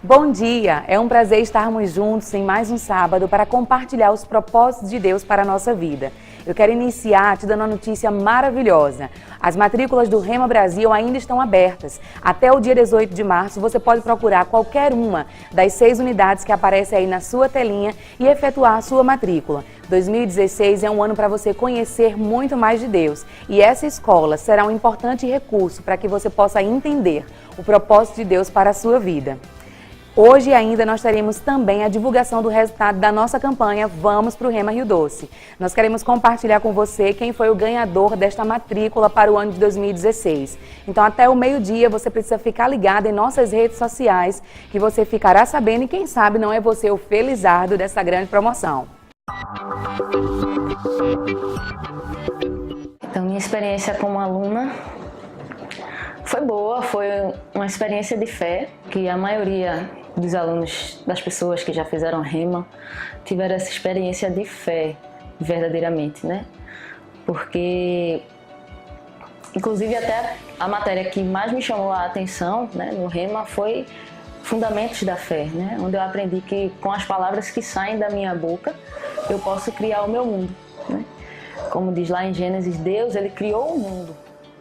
Bom dia! É um prazer estarmos juntos em mais um sábado para compartilhar os propósitos de Deus para a nossa vida. Eu quero iniciar te dando uma notícia maravilhosa. As matrículas do Rema Brasil ainda estão abertas. Até o dia 18 de março você pode procurar qualquer uma das 6 unidades que aparecem aí na sua telinha e efetuar a sua matrícula. 2016 é um ano para você conhecer muito mais de Deus. E essa escola será um importante recurso para que você possa entender o propósito de Deus para a sua vida. Hoje ainda nós teremos também a divulgação do resultado da nossa campanha Vamos para o Rema Rio Doce. Nós queremos compartilhar com você quem foi o ganhador desta matrícula para o ano de 2016. Então até o meio-dia você precisa ficar ligado em nossas redes sociais que você ficará sabendo e quem sabe não é você o felizardo dessa grande promoção. Então minha experiência como aluna foi boa, foi uma experiência de fé, que a maioria dos alunos, das pessoas que já fizeram Rema, tiveram essa experiência de fé, verdadeiramente, né? Porque, inclusive, até a matéria que mais me chamou a atenção, né, no Rema foi Fundamentos da Fé, né? Onde eu aprendi que com as palavras que saem da minha boca, eu posso criar o meu mundo, né? Como diz lá em Gênesis, Deus, ele criou o mundo,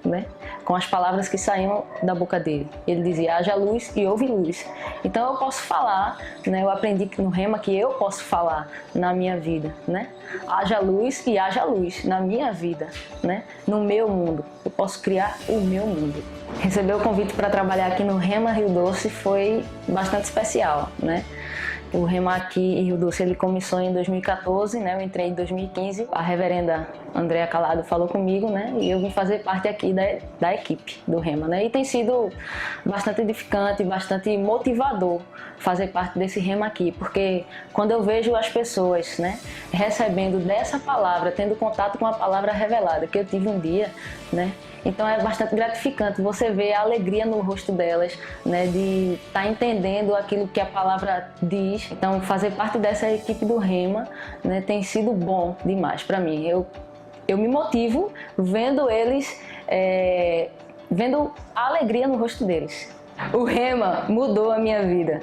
né? Com as palavras que saíam da boca dele. Ele dizia, haja luz e houve luz. Então eu posso falar, né? Eu aprendi no Rema que eu posso falar na minha vida, né? Haja luz e haja luz na minha vida, né? No meu mundo. Eu posso criar o meu mundo. Receber o convite para trabalhar aqui no Rema Rio Doce foi bastante especial, né? O Rema aqui em Rio Doce, ele começou em 2014, né? Eu entrei em 2015. A reverenda Andréa Calado falou comigo, né? E eu vim fazer parte aqui da equipe do Rema, né? E tem sido bastante edificante, bastante motivador fazer parte desse Rema aqui, porque quando eu vejo as pessoas, né, recebendo dessa palavra, tendo contato com a palavra revelada que eu tive um dia, né? Então é bastante gratificante você ver a alegria no rosto delas, né, de estar entendendo aquilo que a palavra diz. Então fazer parte dessa equipe do Rema, né, tem sido bom demais para mim. Eu me motivo vendo eles, vendo a alegria no rosto deles. O Rema mudou a minha vida.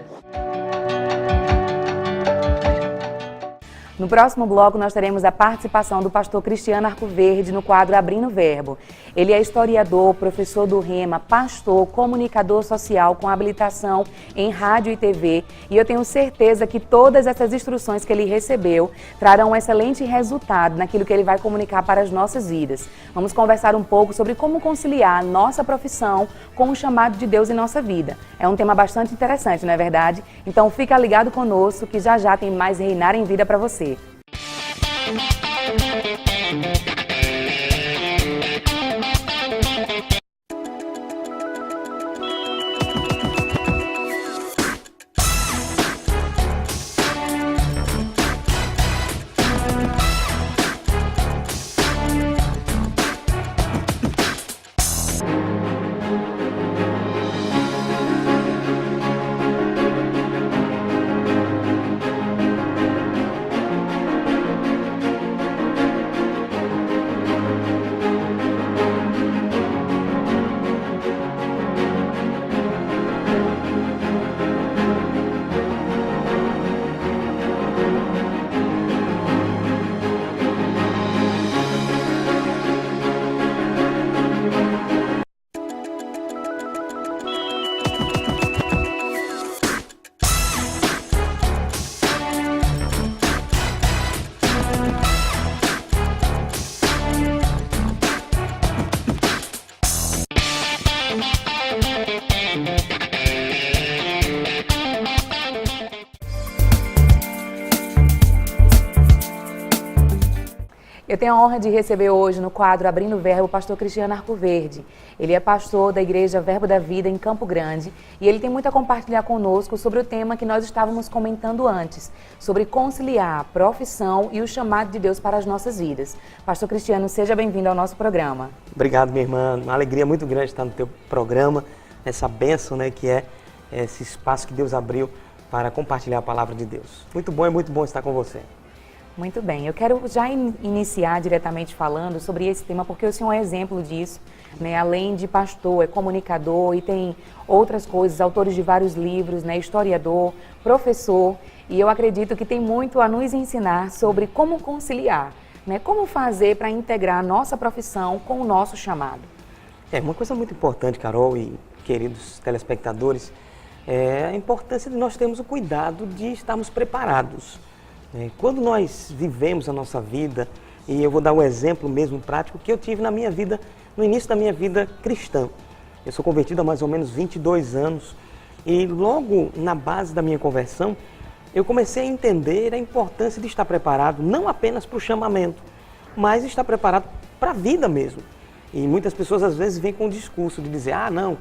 No próximo bloco, nós teremos a participação do pastor Cristiano Arcoverde no quadro Abrindo o Verbo. Ele é historiador, professor do Rema, pastor, comunicador social com habilitação em rádio e TV. E eu tenho certeza que todas essas instruções que ele recebeu trarão um excelente resultado naquilo que ele vai comunicar para as nossas vidas. Vamos conversar um pouco sobre como conciliar a nossa profissão com o chamado de Deus em nossa vida. É um tema bastante interessante, não é verdade? Então fica ligado conosco que já já tem mais Reinar em Vida para você. Eu tenho a honra de receber hoje no quadro Abrindo o Verbo o pastor Cristiano Arcoverde. Ele é pastor da Igreja Verbo da Vida em Campo Grande e ele tem muito a compartilhar conosco sobre o tema que nós estávamos comentando antes, sobre conciliar a profissão e o chamado de Deus para as nossas vidas. Pastor Cristiano, seja bem-vindo ao nosso programa. Obrigado, minha irmã. Uma alegria muito grande estar no teu programa, nessa bênção, né, que é esse espaço que Deus abriu para compartilhar a palavra de Deus. Muito bom estar com você. Muito bem, eu quero já iniciar diretamente falando sobre esse tema, porque o senhor é exemplo disso, né? Além de pastor, é comunicador e tem outras coisas, autores de vários livros, né? Historiador, professor, e eu acredito que tem muito a nos ensinar sobre como conciliar, né? Como fazer para integrar a nossa profissão com o nosso chamado. Uma coisa muito importante, Carol e queridos telespectadores, é a importância de nós termos o cuidado de estarmos preparados. Quando nós vivemos a nossa vida, e eu vou dar um exemplo mesmo prático que eu tive na minha vida, no início da minha vida cristã. Eu sou convertido há mais ou menos 22 anos e logo na base da minha conversão, eu comecei a entender a importância de estar preparado não apenas para o chamamento, mas estar preparado para a vida mesmo. E muitas pessoas às vezes vêm com o discurso de dizer, não,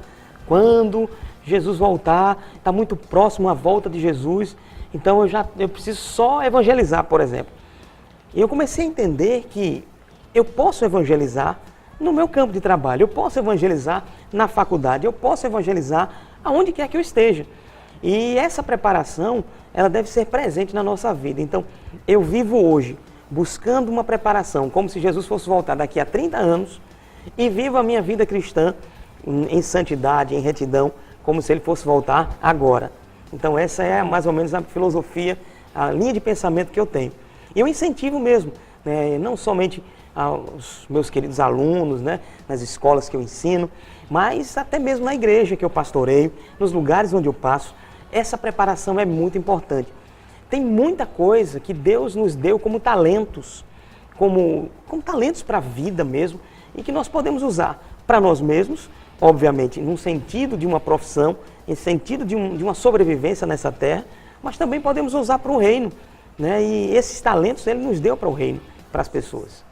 quando Jesus voltar, está muito próximo a volta de Jesus, então eu preciso só evangelizar, por exemplo. E eu comecei a entender que eu posso evangelizar no meu campo de trabalho, eu posso evangelizar na faculdade, eu posso evangelizar aonde quer que eu esteja. E essa preparação, ela deve ser presente na nossa vida. Então, eu vivo hoje buscando uma preparação, como se Jesus fosse voltar daqui a 30 anos, e vivo a minha vida cristã em santidade, em retidão, como se ele fosse voltar agora. Então essa é mais ou menos a filosofia, a linha de pensamento que eu tenho. E eu incentivo mesmo, né, não somente aos meus queridos alunos, né, nas escolas que eu ensino, mas até mesmo na igreja que eu pastoreio, nos lugares onde eu passo, essa preparação é muito importante. Tem muita coisa que Deus nos deu como talentos, como talentos para a vida mesmo, e que nós podemos usar para nós mesmos, obviamente, num sentido de uma profissão, em sentido de uma sobrevivência nessa terra, mas também podemos usar para o reino, né? E esses talentos ele nos deu para o reino, para as pessoas.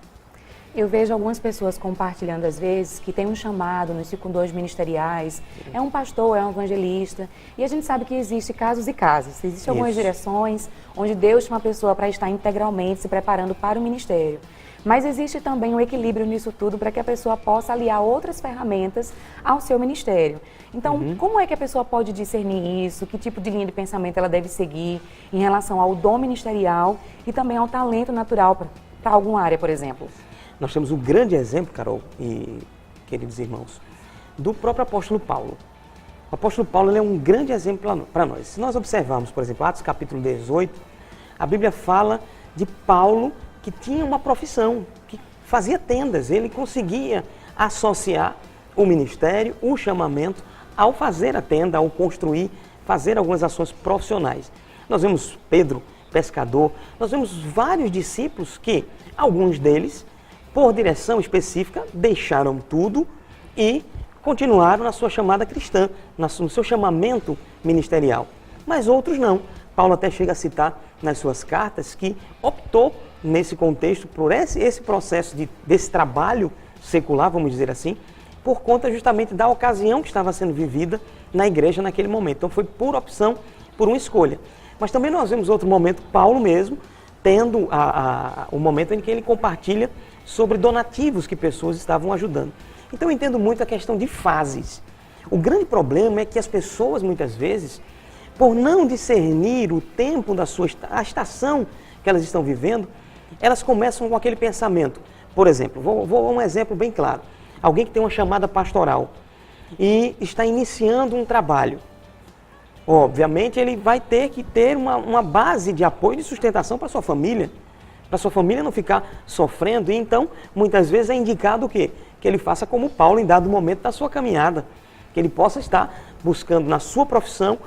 Eu vejo algumas pessoas compartilhando às vezes que tem um chamado nos circundões ministeriais, é um pastor, é um evangelista, e a gente sabe que existe casos e casos, existem algumas direções onde Deus chama a pessoa para estar integralmente se preparando para o ministério. Mas existe também um equilíbrio nisso tudo para que a pessoa possa aliar outras ferramentas ao seu ministério. Então, como é que a pessoa pode discernir isso? Que tipo de linha de pensamento ela deve seguir em relação ao dom ministerial e também ao talento natural para alguma área, por exemplo? Nós temos um grande exemplo, Carol e queridos irmãos, do próprio apóstolo Paulo. O apóstolo Paulo ele é um grande exemplo para nós. Se nós observarmos, por exemplo, Atos capítulo 18, a Bíblia fala de Paulo que tinha uma profissão, que fazia tendas, ele conseguia associar o ministério, o chamamento, ao fazer a tenda, ao construir, fazer algumas ações profissionais. Nós vemos Pedro, pescador, nós vemos vários discípulos que, alguns deles, por direção específica, deixaram tudo e continuaram na sua chamada cristã, no seu chamamento ministerial. Mas outros não. Paulo até chega a citar nas suas cartas que optou nesse contexto, por esse processo desse trabalho secular, vamos dizer assim, por conta justamente da ocasião que estava sendo vivida na igreja naquele momento. Então foi por opção, por uma escolha. Mas também nós vemos outro momento, Paulo mesmo, tendo o momento em que ele compartilha sobre donativos que pessoas estavam ajudando. Então eu entendo muito a questão de fases. O grande problema é que as pessoas, muitas vezes, por não discernir o tempo a estação que elas estão vivendo, elas começam com aquele pensamento. Por exemplo, vou um exemplo bem claro. Alguém que tem uma chamada pastoral e está iniciando um trabalho. Obviamente, ele vai ter que ter uma base de apoio e de sustentação para sua família não ficar sofrendo. E então, muitas vezes é indicado o quê? Que ele faça como Paulo em dado momento da sua caminhada. Que ele possa estar buscando na sua profissão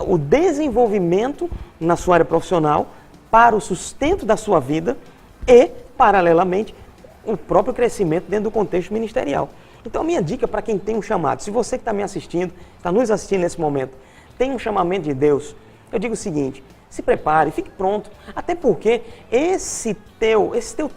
o desenvolvimento na sua área profissional para o sustento da sua vida e, paralelamente, o próprio crescimento dentro do contexto ministerial. Então, a minha dica para quem tem um chamado, se você que está me assistindo, está nos assistindo nesse momento, tem um chamamento de Deus, eu digo o seguinte: se prepare, fique pronto. Até porque esse teu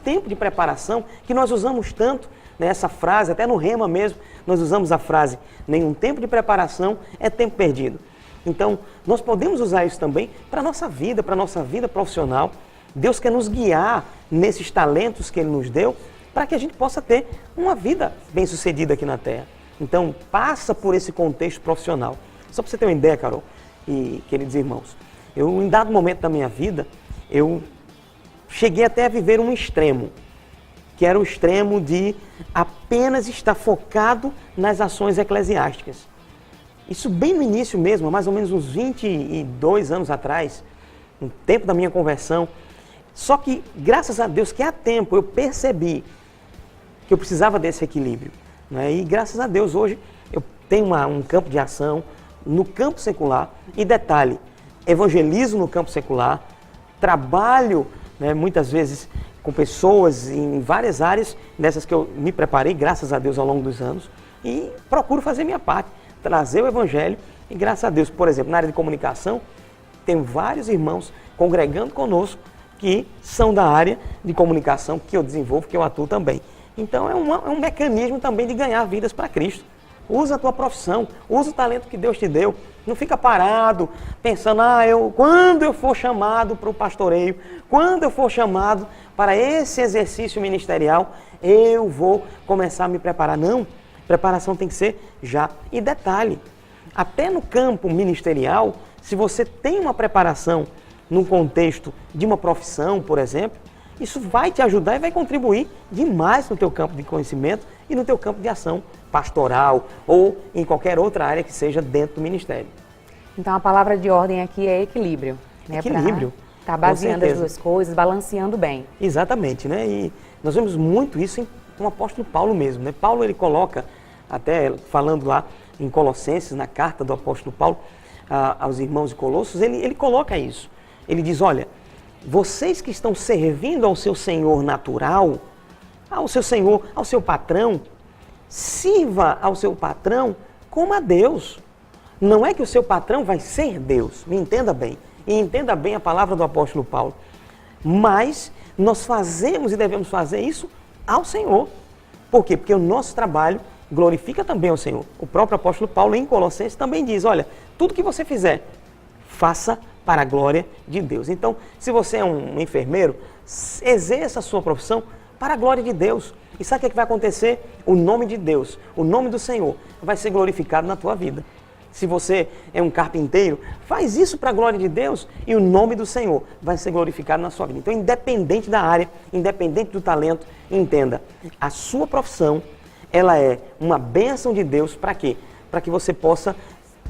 tempo de preparação, que nós usamos tanto, né, essa frase, até no Rema mesmo, nós usamos a frase, nenhum tempo de preparação é tempo perdido. Então, nós podemos usar isso também para a nossa vida profissional. Deus quer nos guiar nesses talentos que Ele nos deu, para que a gente possa ter uma vida bem-sucedida aqui na Terra. Então, passa por esse contexto profissional. Só para você ter uma ideia, Carol e queridos irmãos, em dado momento da minha vida, eu cheguei até a viver um extremo, que era o extremo de apenas estar focado nas ações eclesiásticas. Isso bem no início mesmo, mais ou menos uns 22 anos atrás, no tempo da minha conversão. Só que, graças a Deus, que há tempo eu percebi que eu precisava desse equilíbrio, né? E graças a Deus hoje eu tenho um campo de ação no campo secular. E detalhe, evangelizo no campo secular, trabalho, né, muitas vezes com pessoas em várias áreas dessas que eu me preparei, graças a Deus, ao longo dos anos, e procuro fazer minha parte, trazer o evangelho. E graças a Deus, por exemplo, na área de comunicação, tenho vários irmãos congregando conosco que são da área de comunicação que eu desenvolvo, que eu atuo também. Então é um mecanismo também de ganhar vidas para Cristo. Usa a tua profissão, usa o talento que Deus te deu. Não fica parado pensando, quando eu for chamado para o pastoreio, quando eu for chamado para esse exercício ministerial, eu vou começar a me preparar. Não, preparação tem que ser já. E detalhe, até no campo ministerial, se você tem uma preparação no contexto de uma profissão, por exemplo, isso vai te ajudar e vai contribuir demais no teu campo de conhecimento e no teu campo de ação pastoral ou em qualquer outra área que seja dentro do ministério. Então a palavra de ordem aqui é equilíbrio. Né? Equilíbrio. Tá baseando as duas coisas, balanceando bem. Exatamente, né? E nós vemos muito isso com o apóstolo Paulo mesmo, né? Paulo, ele coloca, até falando lá em Colossenses, na carta do apóstolo Paulo aos irmãos de Colossos, ele coloca isso. Ele diz, olha, vocês que estão servindo ao seu senhor natural, ao seu senhor, ao seu patrão, sirva ao seu patrão como a Deus. Não é que o seu patrão vai ser Deus, me entenda bem. E entenda bem a palavra do apóstolo Paulo. Mas nós fazemos e devemos fazer isso ao Senhor. Por quê? Porque o nosso trabalho glorifica também ao Senhor. O próprio apóstolo Paulo em Colossenses também diz, olha, tudo que você fizer, faça para a glória de Deus. Então, se você é um enfermeiro, exerça a sua profissão para a glória de Deus. E sabe o que vai acontecer? O nome de Deus, o nome do Senhor vai ser glorificado na tua vida. Se você é um carpinteiro, faz isso para a glória de Deus e o nome do Senhor vai ser glorificado na sua vida. Então, independente da área, independente do talento, entenda, a sua profissão, ela é uma bênção de Deus para quê? Para que você possa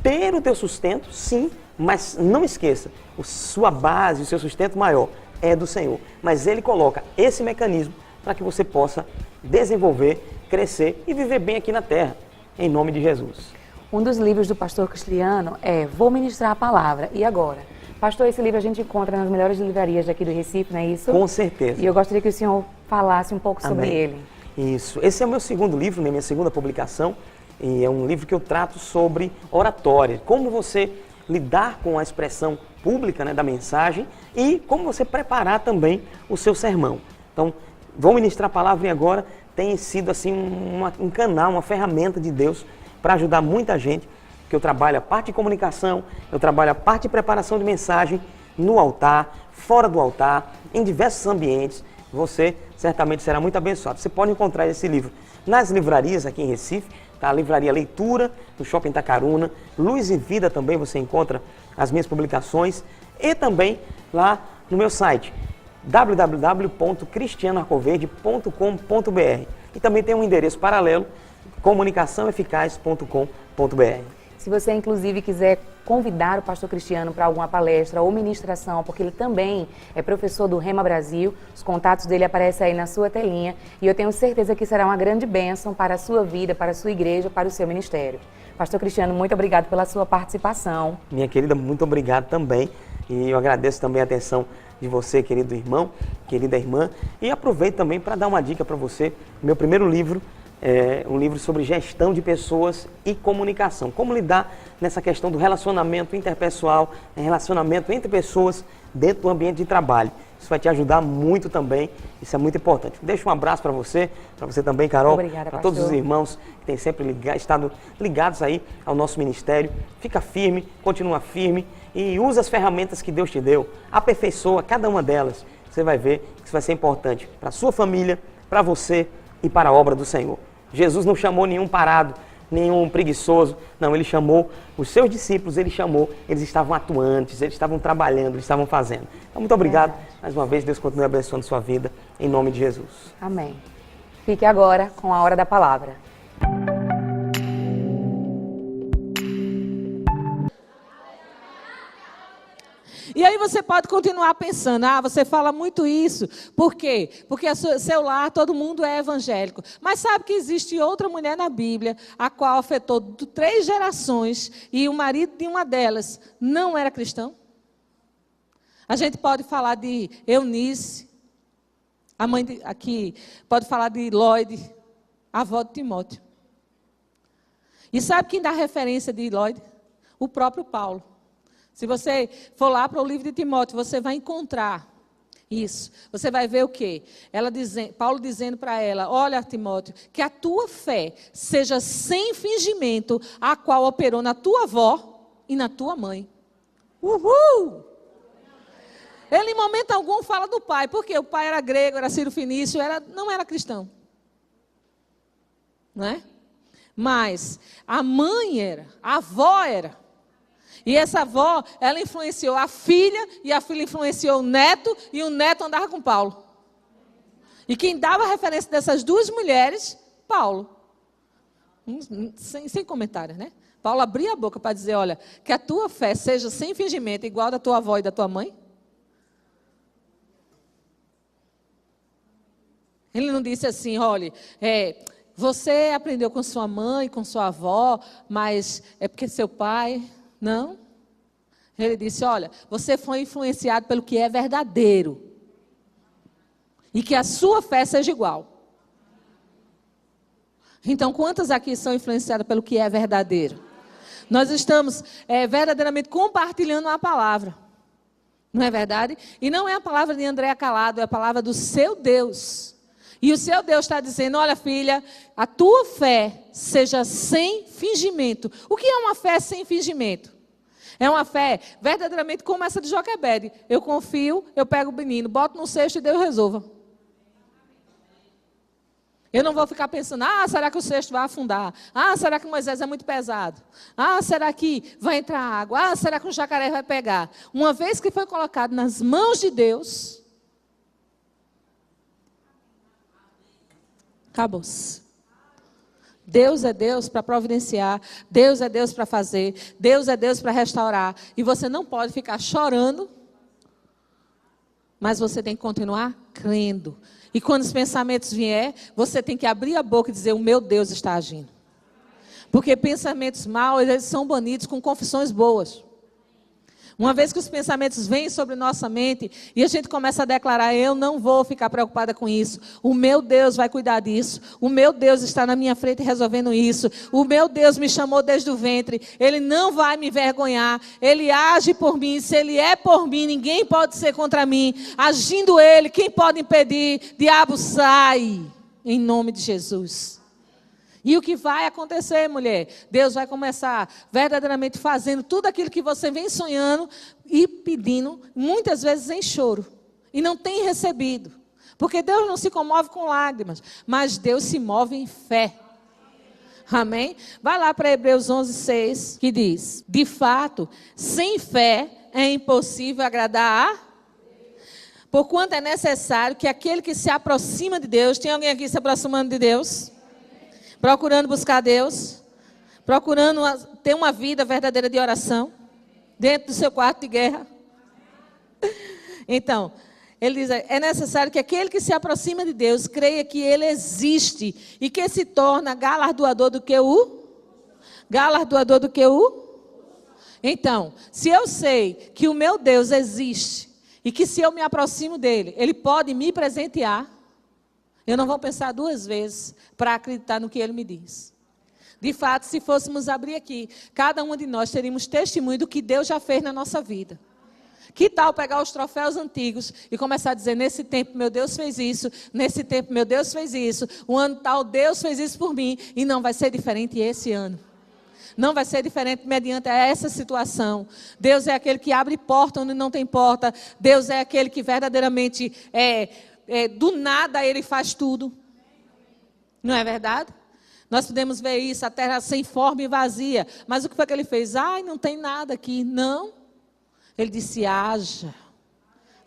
ter o teu sustento, sim, mas não esqueça, a sua base, o seu sustento maior é do Senhor. Mas Ele coloca esse mecanismo para que você possa desenvolver, crescer e viver bem aqui na terra, em nome de Jesus. Um dos livros do pastor Cristiano é Vou Ministrar a Palavra. E agora? Pastor, esse livro a gente encontra nas melhores livrarias daqui do Recife, não é isso? Com certeza. E eu gostaria que o senhor falasse um pouco sobre ele. Isso. Esse é o meu segundo livro, minha segunda publicação. E é um livro que eu trato sobre oratória. Como você lidar com a expressão pública, né, da mensagem e como você preparar também o seu sermão. Então, Vou Ministrar a Palavra e agora tem sido assim um canal, uma ferramenta de Deus para ajudar muita gente, que eu trabalho a parte de comunicação, eu trabalho a parte de preparação de mensagem no altar, fora do altar, em diversos ambientes. Você certamente será muito abençoado. Você pode encontrar esse livro nas livrarias aqui em Recife, tá? A Livraria Leitura, no Shopping Itacaruna, Luz e Vida também você encontra as minhas publicações e também lá no meu site www.cristianoarcoverde.com.br e também tem um endereço paralelo, comunicaçãoeficaz.com.br. Se você, inclusive, quiser convidar o pastor Cristiano para alguma palestra ou ministração, porque ele também é professor do Rema Brasil, os contatos dele aparecem aí na sua telinha e eu tenho certeza que será uma grande bênção para a sua vida, para a sua igreja, para o seu ministério. Pastor Cristiano, muito obrigado pela sua participação. Minha querida, muito obrigado também e eu agradeço também a atenção de você, querido irmão, querida irmã, e aproveito também para dar uma dica para você. Meu primeiro livro um livro sobre gestão de pessoas e comunicação. Como lidar nessa questão do relacionamento interpessoal, relacionamento entre pessoas dentro do ambiente de trabalho. Isso vai te ajudar muito também, isso é muito importante. Deixa um abraço para você também, Carol. Obrigada, para todos os irmãos que têm sempre estado ligados aí ao nosso ministério. Fica firme, continua firme e usa as ferramentas que Deus te deu. Aperfeiçoa cada uma delas. Você vai ver que isso vai ser importante para a sua família, para você e para a obra do Senhor. Jesus não chamou nenhum parado, nenhum preguiçoso. Não, Ele chamou os seus discípulos, Ele chamou, eles estavam atuantes, eles estavam trabalhando, eles estavam fazendo. Então, muito obrigado. Mais uma vez, Deus continue abençoando sua vida, em nome de Jesus. Amém. Fique agora com a hora da palavra. E aí você pode continuar pensando, você fala muito isso. Por quê? Porque seu lar, todo mundo é evangélico. Mas sabe que existe outra mulher na Bíblia, a qual afetou 3 gerações, e o marido de uma delas não era cristão? A gente pode falar de Eunice, a mãe aqui, pode falar de Lloyd, a avó de Timóteo. E sabe quem dá referência de Lloyd? O próprio Paulo. Se você for lá para o livro de Timóteo, você vai encontrar isso. Você vai ver o quê? Paulo dizendo para ela, olha, Timóteo, que a tua fé seja sem fingimento, a qual operou na tua avó e na tua mãe. Uhul! Ele em momento algum fala do pai, porque o pai era grego, era Ciro-Fenício, não era cristão. Não é? Mas a mãe era, a avó era. E essa avó, ela influenciou a filha, e a filha influenciou o neto, e o neto andava com Paulo. E quem dava a referência dessas 2 mulheres, Paulo. Sem comentários, né? Paulo abria a boca para dizer, olha, que a tua fé seja sem fingimento, igual da tua avó e da tua mãe. Ele não disse assim, olha, você aprendeu com sua mãe, com sua avó, mas é porque seu pai... Não. Ele disse, olha, você foi influenciado pelo que é verdadeiro. E que a sua fé seja igual. Então, quantas aqui são influenciadas pelo que é verdadeiro? Nós estamos verdadeiramente compartilhando a palavra. Não é verdade? E não é a palavra de Andréa Calado, é a palavra do seu Deus. E o seu Deus está dizendo, olha filha, a tua fé seja sem fingimento. O que é uma fé sem fingimento? É uma fé verdadeiramente como essa de Joquebede. Eu confio, eu pego o menino, boto no cesto e Deus resolva. Eu não vou ficar pensando, será que o cesto vai afundar? Será que Moisés é muito pesado? Será que vai entrar água? Será que um jacaré vai pegar? Uma vez que foi colocado nas mãos de Deus... Acabou-se. Deus é Deus para providenciar, Deus é Deus para fazer, Deus é Deus para restaurar. E você não pode ficar chorando, mas você tem que continuar crendo. E quando os pensamentos vier, você tem que abrir a boca e dizer, o meu Deus está agindo. Porque pensamentos maus, eles são banidos com confissões boas. Uma vez que os pensamentos vêm sobre nossa mente e a gente começa a declarar, eu não vou ficar preocupada com isso. O meu Deus vai cuidar disso. O meu Deus está na minha frente resolvendo isso. O meu Deus me chamou desde o ventre. Ele não vai me envergonhar. Ele age por mim. Se Ele é por mim, ninguém pode ser contra mim. Agindo Ele, quem pode impedir? Diabo, sai. Em nome de Jesus. E o que vai acontecer, mulher? Deus vai começar verdadeiramente fazendo tudo aquilo que você vem sonhando e pedindo, muitas vezes em choro. E não tem recebido. Porque Deus não se comove com lágrimas, mas Deus se move em fé. Amém? Vai lá para Hebreus 11:6, que diz, de fato, sem fé é impossível agradar a... Porquanto é necessário que aquele que se aproxima de Deus, tem alguém aqui se aproximando de Deus? Procurando buscar Deus, procurando ter uma vida verdadeira de oração, dentro do seu quarto de guerra. Então, ele diz, é necessário que aquele que se aproxima de Deus, creia que Ele existe, e que se torna galardoador do que o? Galardoador do que o? Então, se eu sei que o meu Deus existe, e que se eu me aproximo dEle, Ele pode me presentear, Eu não vou pensar duas vezes para acreditar no que ele me diz. De fato, se fôssemos abrir aqui, cada uma de nós teríamos testemunho do que Deus já fez na nossa vida. Que tal pegar os troféus antigos e começar a dizer, nesse tempo meu Deus fez isso, nesse tempo meu Deus fez isso, o ano tal Deus fez isso por mim, e não vai ser diferente esse ano. Não vai ser diferente mediante essa situação. Deus é aquele que abre porta onde não tem porta. Deus é aquele que verdadeiramente, do nada Ele faz tudo. Não é verdade? Nós podemos ver isso, a terra sem forma e vazia. Mas o que foi que Ele fez? Ai, não tem nada aqui. Não. Ele disse, haja,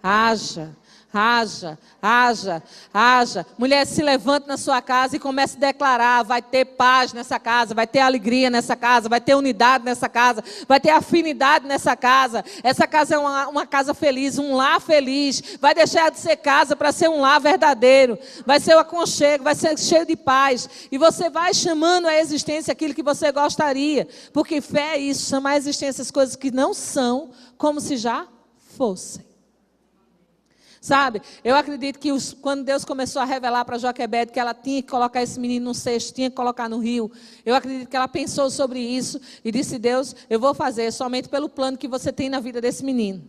haja. Haja, haja, haja. Mulher, se levante na sua casa e comece a declarar, vai ter paz nessa casa, vai ter alegria nessa casa, vai ter unidade nessa casa, vai ter afinidade nessa casa. Essa casa é uma casa feliz, um lar feliz. Vai deixar de ser casa para ser um lar verdadeiro. Vai ser o aconchego, vai ser cheio de paz. E você vai chamando à existência aquilo que você gostaria. Porque fé é isso, chamar à existência as coisas que não são como se já fossem. Sabe, eu acredito que quando Deus começou a revelar para Joquebede que ela tinha que colocar esse menino no cesto, tinha que colocar no rio, eu acredito que ela pensou sobre isso e disse, Deus, eu vou fazer somente pelo plano que você tem na vida desse menino.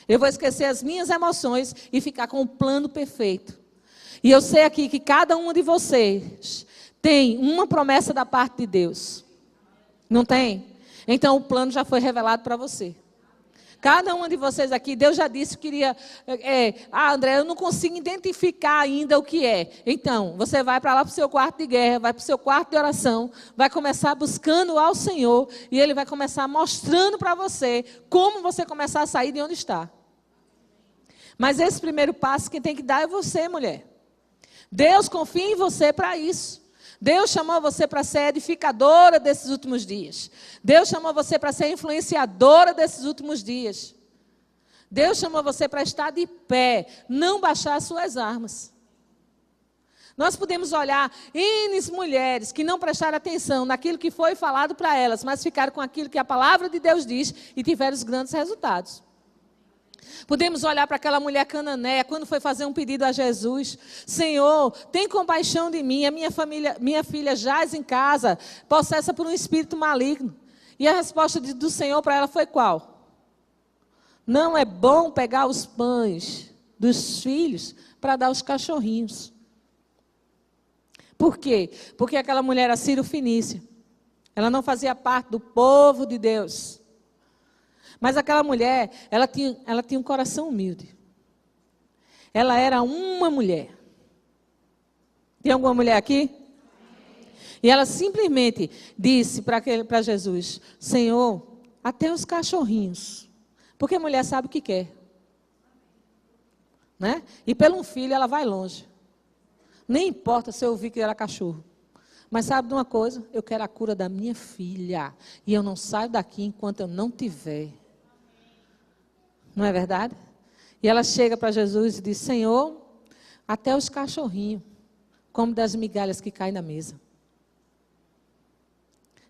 Eu vou esquecer as minhas emoções e ficar com o plano perfeito. E eu sei aqui que cada um de vocês tem uma promessa da parte de Deus. Não tem? Então o plano já foi revelado para você. Cada um de vocês aqui, Deus já disse que queria... André, eu não consigo identificar ainda o que é. Então, você vai para lá para o seu quarto de guerra, vai para o seu quarto de oração, vai começar buscando ao Senhor, e Ele vai começar mostrando para você como você começar a sair de onde está. Mas esse primeiro passo quem tem que dar é você, mulher. Deus confia em você para isso. Deus chamou você para ser edificadora desses últimos dias. Deus chamou você para ser influenciadora desses últimos dias. Deus chamou você para estar de pé, não baixar as suas armas. Nós podemos olhar N mulheres que não prestaram atenção naquilo que foi falado para elas, mas ficaram com aquilo que a palavra de Deus diz e tiveram os grandes resultados. Podemos olhar para aquela mulher cananeia, quando foi fazer um pedido a Jesus. Senhor, tem compaixão de mim, a minha filha jaz em casa, possessa por um espírito maligno. E a resposta do Senhor para ela foi qual? Não é bom pegar os pães dos filhos para dar aos cachorrinhos. Por quê? Porque aquela mulher era Ciro-Fenícia. Ela não fazia parte do povo de Deus. Mas aquela mulher, ela tinha um coração humilde. Ela era uma mulher. Tem alguma mulher aqui? E ela simplesmente disse para Jesus, Senhor, até os cachorrinhos. Porque a mulher sabe o que quer. Né? E pelo um filho ela vai longe. Nem importa se eu ouvir que era cachorro. Mas sabe de uma coisa? Eu quero a cura da minha filha. E eu não saio daqui enquanto eu não tiver. Não é verdade? E ela chega para Jesus e diz, Senhor, até os cachorrinhos, como das migalhas que caem na mesa.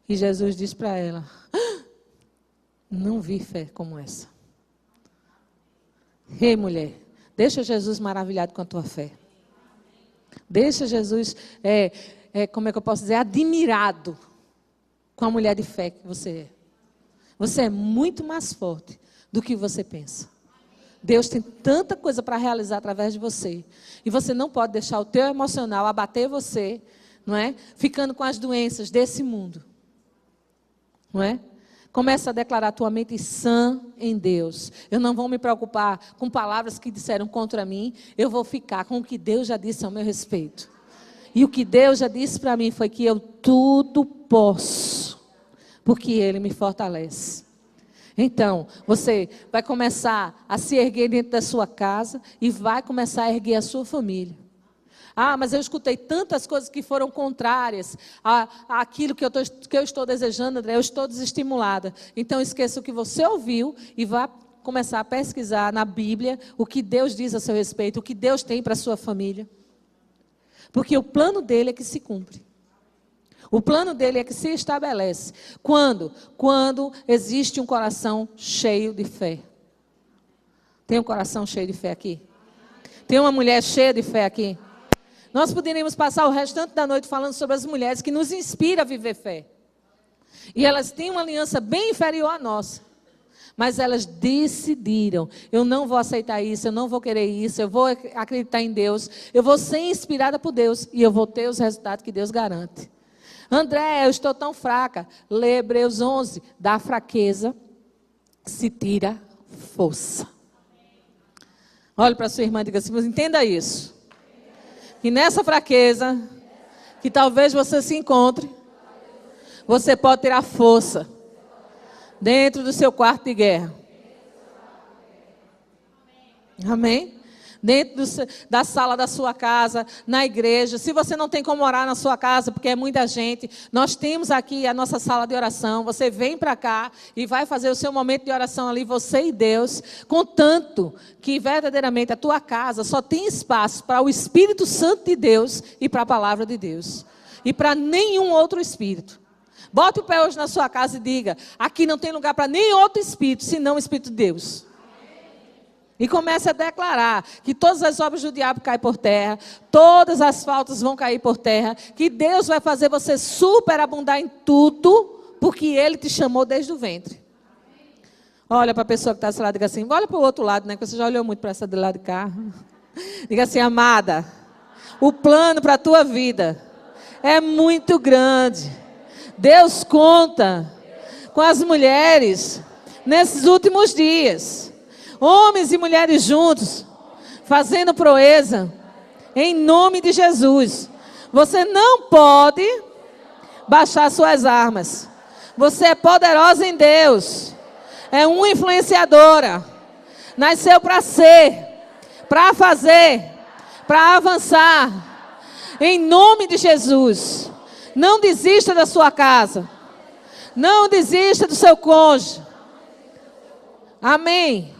E Jesus diz para ela, não vi fé como essa. Ei, mulher, deixa Jesus maravilhado com a tua fé. Deixa Jesus, como é que eu posso dizer, admirado com a mulher de fé que você é. Você é muito mais forte do que você pensa. Deus tem tanta coisa para realizar através de você. E você não pode deixar o teu emocional abater você, não é? Ficando com as doenças desse mundo. Não é? Começa a declarar tua mente sã em Deus. Eu não vou me preocupar com palavras que disseram contra mim. Eu vou ficar com o que Deus já disse ao meu respeito. E o que Deus já disse para mim foi que eu tudo posso, porque Ele me fortalece. Então, você vai começar a se erguer dentro da sua casa e vai começar a erguer a sua família. Ah, mas eu escutei tantas coisas que foram contrárias àquilo que eu estou desejando, André, eu estou desestimulada. Então, esqueça o que você ouviu e vá começar a pesquisar na Bíblia o que Deus diz a seu respeito, o que Deus tem para a sua família. Porque o plano dele é que se cumpre. O plano dele é que se estabelece. Quando? Quando existe um coração cheio de fé. Tem um coração cheio de fé aqui? Tem uma mulher cheia de fé aqui? Nós poderíamos passar o restante da noite falando sobre as mulheres que nos inspiram a viver fé. E elas têm uma aliança bem inferior à nossa. Mas elas decidiram, eu não vou aceitar isso, eu não vou querer isso, eu vou acreditar em Deus, eu vou ser inspirada por Deus e eu vou ter os resultados que Deus garante. André, eu estou tão fraca. Lê Hebreus 11, da fraqueza se tira força. Olhe para sua irmã e diga assim, mas entenda isso. Que nessa fraqueza, que talvez você se encontre, você pode tirar força dentro do seu quarto de guerra. Amém? Dentro da sala da sua casa, na igreja. Se você não tem como orar na sua casa, porque é muita gente, nós temos aqui a nossa sala de oração. Você vem para cá e vai fazer o seu momento de oração ali, você e Deus. Contanto que verdadeiramente a tua casa só tem espaço para o Espírito Santo de Deus e para a palavra de Deus. E para nenhum outro espírito. Bote o pé hoje na sua casa e diga, aqui não tem lugar para nenhum outro espírito, senão o Espírito de Deus. E comece a declarar que todas as obras do diabo caem por terra, todas as faltas vão cair por terra, que Deus vai fazer você superabundar em tudo, porque Ele te chamou desde o ventre. Olha para a pessoa que está do lado e diga assim, olha para o outro lado, né? Que você já olhou muito para essa do lado de cá. Diga assim, amada, o plano para a tua vida é muito grande. Deus conta com as mulheres nesses últimos dias. Homens e mulheres juntos, fazendo proeza, em nome de Jesus. Você não pode baixar suas armas. Você é poderosa em Deus. É uma influenciadora. Nasceu para ser, para fazer, para avançar. Em nome de Jesus. Não desista da sua casa. Não desista do seu cônjuge. Amém.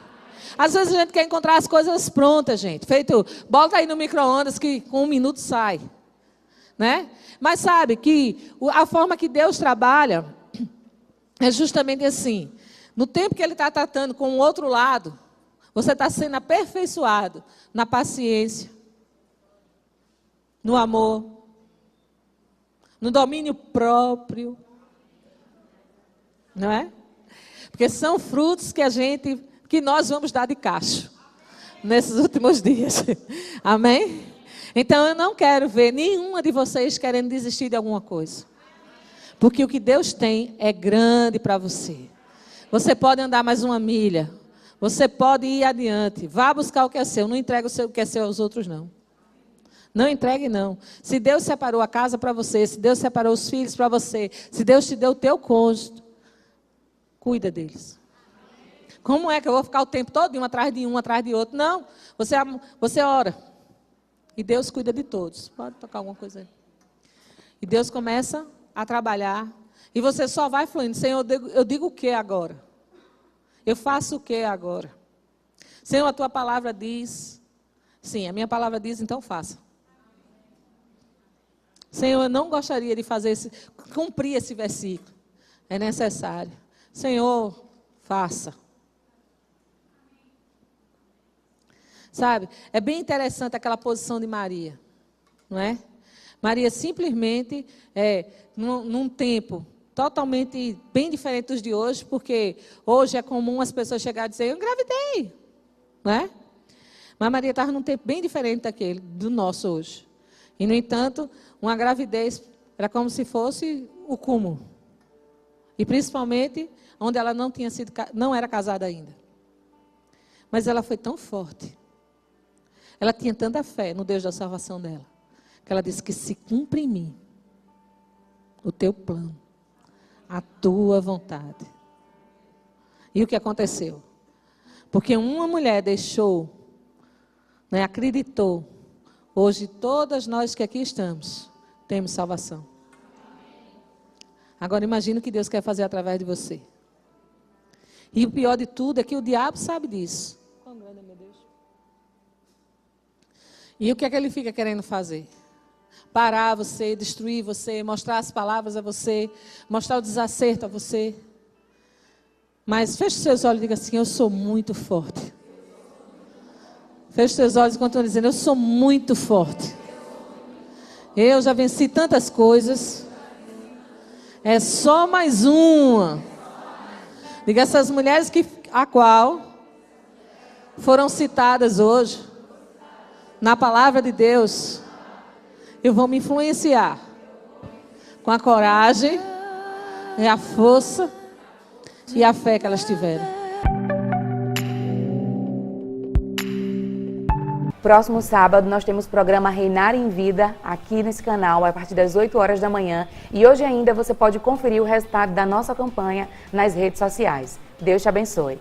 Às vezes a gente quer encontrar as coisas prontas, gente. Feito, bota aí no micro-ondas que com 1 minuto sai. Né? Mas sabe que a forma que Deus trabalha é justamente assim. No tempo que Ele está tratando com o outro lado, você está sendo aperfeiçoado na paciência, no amor, no domínio próprio. Não é? Porque são frutos que nós vamos dar de cacho nesses últimos dias. Amém? Então eu não quero ver nenhuma de vocês querendo desistir de alguma coisa. Porque o que Deus tem é grande para você. Você pode andar mais 1 milha. Você pode ir adiante. Vá buscar o que é seu. Não entregue o que é seu aos outros, não. Não entregue, não. Se Deus separou a casa para você, se Deus separou os filhos para você, se Deus te deu o teu cônjuge, cuida deles. Como é que eu vou ficar o tempo todo um atrás de outro? Não, você ora. E Deus cuida de todos. Pode tocar alguma coisa aí. E Deus começa a trabalhar. E você só vai fluindo. Senhor, eu digo o que agora? Eu faço o que agora? Senhor, a tua palavra diz. Sim, a minha palavra diz, então faça. Senhor, eu não gostaria de cumprir esse versículo. É necessário. Senhor, faça. Sabe, é bem interessante aquela posição de Maria, não é? Maria simplesmente, num tempo totalmente bem diferente dos de hoje, porque hoje é comum as pessoas chegarem e dizer, eu engravidei, não é? Mas Maria estava num tempo bem diferente do nosso hoje. E, no entanto, uma gravidez era como se fosse o cúmulo. E principalmente onde ela não era casada ainda. Mas ela foi tão forte. Ela tinha tanta fé no Deus da salvação dela, que ela disse que se cumpre em mim o teu plano, a tua vontade. E o que aconteceu? Porque uma mulher deixou, acreditou, hoje todas nós que aqui estamos, temos salvação. Agora imagine o que Deus quer fazer através de você. E o pior de tudo é que o diabo sabe disso. E o que é que ele fica querendo fazer? Parar você, destruir você, mostrar as palavras a você, mostrar o desacerto a você. Mas feche os seus olhos e diga assim, eu sou muito forte. Feche os seus olhos e continue dizendo, eu sou muito forte. Eu já venci tantas coisas. É só mais uma. Diga, essas mulheres a qual foram citadas hoje na palavra de Deus, eu vou me influenciar com a coragem, a força e a fé que elas tiveram. Próximo sábado nós temos o programa Reinar em Vida aqui nesse canal a partir das 8 horas da manhã. E hoje ainda você pode conferir o resultado da nossa campanha nas redes sociais. Deus te abençoe.